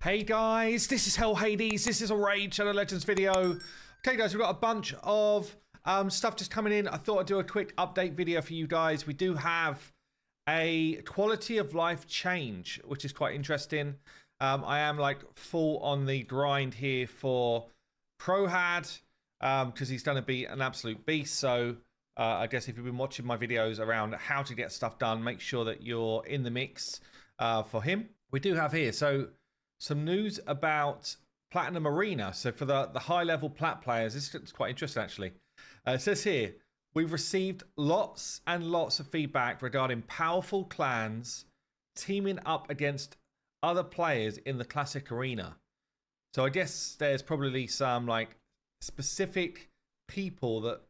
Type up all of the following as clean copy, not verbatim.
Hey guys, this is Hell Hades. This is a Raid Shadow Legends video. Okay guys, we've got a bunch of stuff just coming in. I thought I'd do a quick update video for you guys. We do have a quality of life change, which is quite interesting. I am like full on the grind here for Prohad because he's going to be an absolute beast. So I guess if you've been watching my videos around how to get stuff done, make sure that you're in the mix for him. We do have here, so some news about Platinum Arena. So for the high level plat players, this is quite interesting actually. It says here, we've received lots and lots of feedback regarding powerful clans teaming up against other players in the classic arena. So I guess there's probably some like specific people that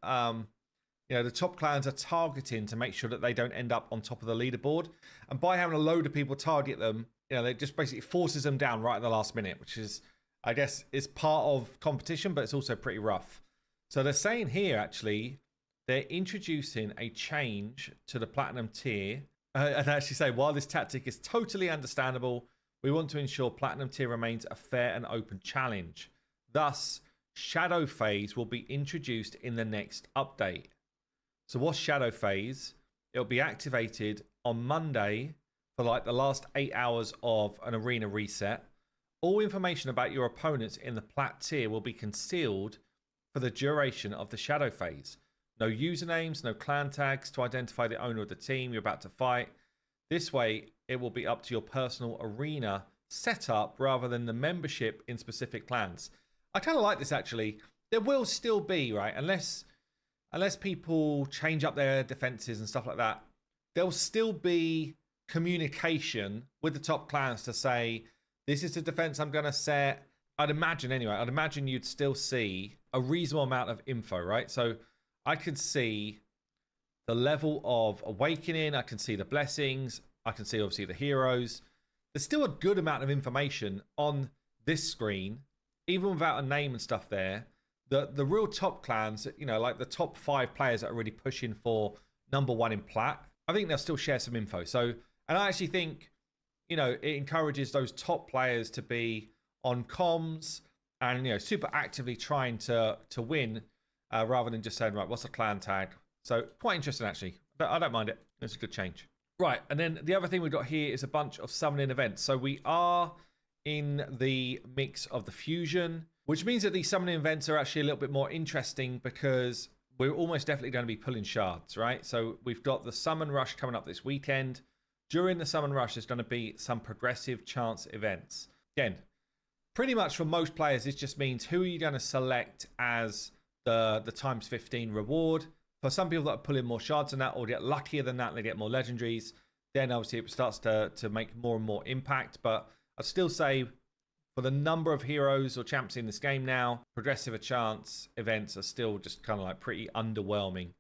you know, the top clans are targeting to make sure that they don't end up on top of the leaderboard. And by having a load of people target them, you know, it just basically forces them down right at the last minute, which is, I guess, is part of competition, but it's also pretty rough. So they're saying here, actually, they're introducing a change to the Platinum tier. And actually say, while this tactic is totally understandable, we want to ensure Platinum tier remains a fair and open challenge. Thus, Shadow Phase will be introduced in the next update. So what's Shadow Phase? It'll be activated on Monday for like the last 8 hours of an arena reset. All information about your opponents in the plat tier will be concealed for the duration of the Shadow Phase. No usernames, no clan tags to identify the owner of the team you're about to fight. This way, it will be up to your personal arena setup rather than the membership in specific clans. I kind of like this actually. There will still be, right, unless people change up their defenses and stuff like that, there'll still be communication with the top clans to say, this is the defense I'm going to set. I'd imagine anyway, I'd imagine you'd still see a reasonable amount of info, right? So I could see the level of awakening. I can see the blessings. I can see obviously the heroes. There's still a good amount of information on this screen, even without a name and stuff there. The real top clans, you know, like the top 5 players that are really pushing for #1 in plat, I think they'll still share some info. So, and I actually think, you know, it encourages those top players to be on comms and, you know, super actively trying to win rather than just saying, right, what's the clan tag? So quite interesting, actually. But I don't mind it. It's a good change. Right. And then the other thing we've got here is a bunch of summoning events. So we are in the mix of the fusion, which means that these summoning events are actually a little bit more interesting because we're almost definitely going to be pulling shards, right? So we've got the Summon Rush coming up this weekend. During the Summon Rush, there's going to be some progressive chance events. Again, pretty much for most players, this just means who are you going to select as the times 15 reward. For some people that are pulling more shards than that or get luckier than that, they get more legendaries, then obviously it starts to make more and more impact. But I'd still say for the number of heroes or champs in this game now, progressive chance events are still just kind of like pretty underwhelming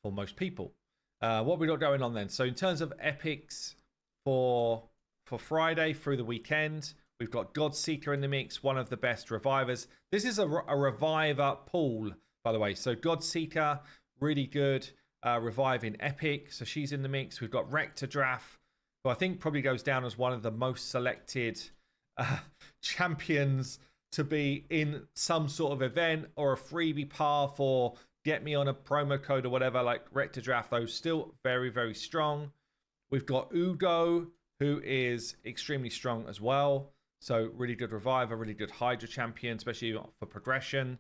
for most people. What we got going on then? So in terms of epics for Friday through the weekend, we've got Godseeker in the mix, one of the best revivers. This is a reviver pool, by the way. So Godseeker, really good reviving epic. So she's in the mix. We've got Rectordraff, who I think probably goes down as one of the most selected champions to be in some sort of event or a freebie path or get me on a promo code or whatever. Like Rectordraff, though, still very, very strong. We've got Ugo, who is extremely strong as well. So really good reviver, really good Hydra champion, especially for progression.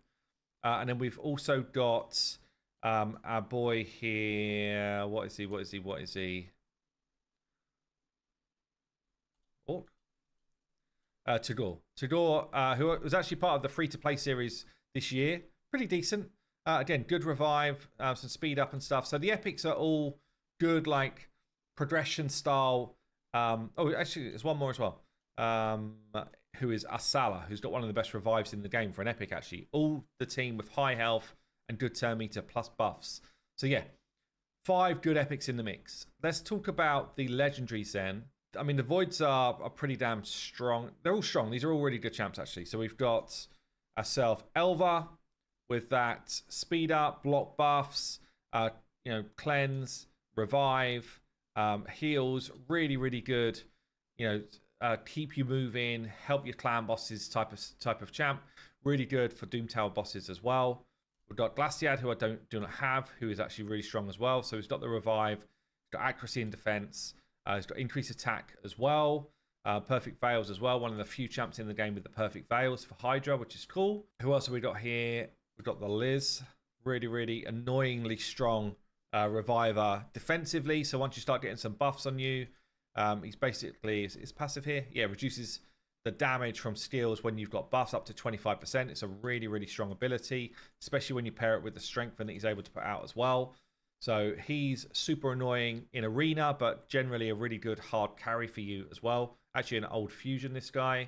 And then we've also got our boy here. What is he? Oh. Tagore, who was actually part of the free-to-play series this year. Pretty decent. Again, good revive, some speed up and stuff. So the epics are all good, like progression style. Oh, actually, there's one more as well. Who is Asala, who's got one of the best revives in the game for an epic, actually. All the team with high health and good turn meter plus buffs. So yeah, 5 good epics in the mix. Let's talk about the legendaries then. I mean, the Voids are pretty damn strong. They're all strong. These are all really good champs, actually. So we've got ourselves Elva with that speed up, block buffs, you know, cleanse, revive, heals. Really, really good, you know, keep you moving, help your clan bosses type of champ. Really good for Doom Tower bosses as well. We've got Glaciad, who I do not have, who is actually really strong as well. So he's got the revive, he's got accuracy and defense, he's got increased attack as well. Perfect Veils as well. One of the few champs in the game with the perfect Veils for Hydra, which is cool. Who else have we got here? We've got the Liz. Really, really annoyingly strong reviver defensively. So once you start getting some buffs on you, he's basically, is passive here? Yeah, reduces the damage from skills when you've got buffs up to 25%. It's a really, really strong ability, especially when you pair it with the strengthen that he's able to put out as well. So he's super annoying in arena, but generally a really good hard carry for you as well. Actually an old fusion, this guy.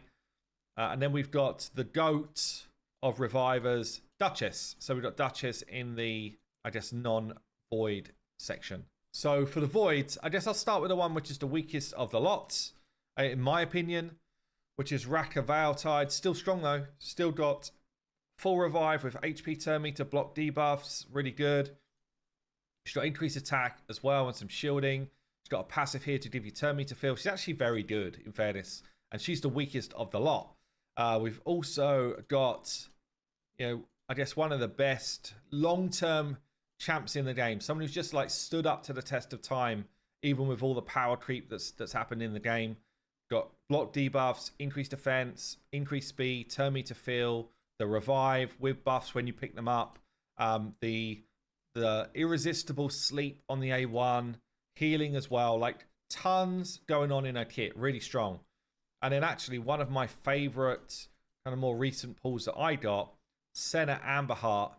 And then we've got the GOAT of revivers, Duchess. So we've got Duchess in the, I guess, non-void section. So for the voids, I guess I'll start with the one which is the weakest of the lots, in my opinion, which is Raka Veiltide. Still strong though. Still got full revive with HP turn meter, block debuffs. Really good. She's got increased attack as well and some shielding. She's got a passive here to give you turn meter feel. She's actually very good, in fairness. And she's the weakest of the lot. We've also got, you know, I guess one of the best long-term champs in the game. Someone who's just like stood up to the test of time, even with all the power creep that's happened in the game. Got block debuffs, increased defense, increased speed, turn meter feel, the revive with buffs when you pick them up, the irresistible sleep on the A1, healing as well, like tons going on in her kit, really strong. And then actually one of my favorite kind of more recent pulls that I got, Senna Amberheart.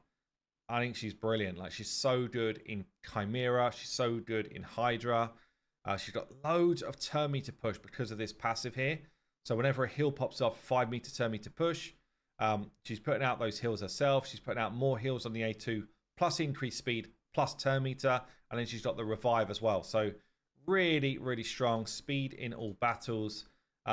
I think she's brilliant. Like she's so good in Chimera, she's so good in Hydra. She's got loads of turn meter push because of this passive here. So whenever a heal pops off, 5 meter turn meter push, she's putting out those heals herself. She's putting out more heals on the A2, plus increased speed, plus turn meter. And then she's got the revive as well. So really, really strong speed in all battles.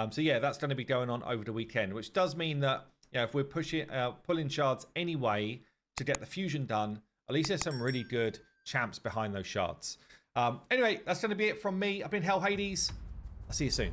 So yeah, that's going to be going on over the weekend, which does mean that, you know, if we're pulling shards anyway to get the fusion done, at least there's some really good champs behind those shards. Anyway, that's going to be it from me. I've been Hell Hades. I'll see you soon.